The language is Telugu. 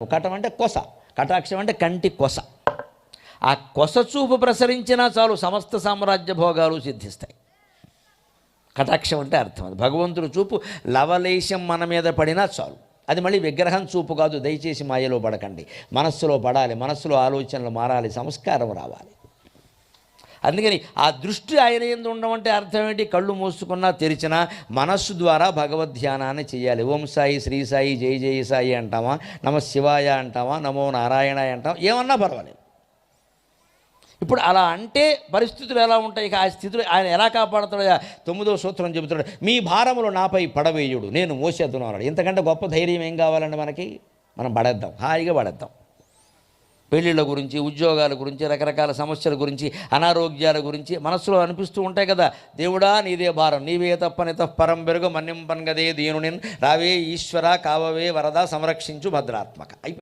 కటం అంటే కొస, కటాక్షం అంటే కంటి కొస. ఆ కొస చూపు ప్రసరించినా చాలు సమస్త సామ్రాజ్య భోగాలు సిద్ధిస్తాయి. కటాక్షం అంటే అర్థం అది. భగవంతుడు చూపు లవలేశం మన మీద పడినా చాలు. అది మళ్ళీ విగ్రహం చూపు కాదు. దయచేసి మాయలో పడకండి. మనస్సులో పడాలి, మనస్సులో ఆలోచనలు మారాలి, సంస్కారం రావాలి. అందుకని ఆ దృష్టి ఆయన యందు ఉండమంటే అర్థం ఏంటి? కళ్ళు మూసుకున్నా తెరిచినా మనస్సు ద్వారా భగవద్ధ్యానాన్ని చేయాలి. ఓం సాయి, శ్రీ సాయి, జై జై సాయి అంటామా, నమ శివాయ అంటామా, నమో నారాయణాయ అంటామా, ఏమన్నా పర్వాలేదు. ఇప్పుడు అలా అంటే పరిస్థితులు ఎలా ఉంటాయి? ఆ స్థితిలో ఆయన ఎలా కాపాడుతాడో 9వ సూత్రం చెబుతాడు. మీ భారములు నాపై పడవేయుడు, నేను మోసేద్దును అన్నాడు. ఇంతకంటే గొప్ప ధైర్యం ఏం కావాలండి మనకి? మనం పడేద్దాం, హాయిగా పడేద్దాం. పెళ్ళిళ్ళ గురించి, ఉద్యోగాల గురించి, రకరకాల సమస్యల గురించి, అనారోగ్యాల గురించి మనస్సులో అనిపిస్తూ ఉంటాయి కదా. దేవుడా నీదే భారం, నీవే తప్పని తప్పరం బెరుగు మన్నింపన్గదే దీనునిన్ రావే ఈశ్వర కావవే వరద సంరక్షించు భద్రాత్మక.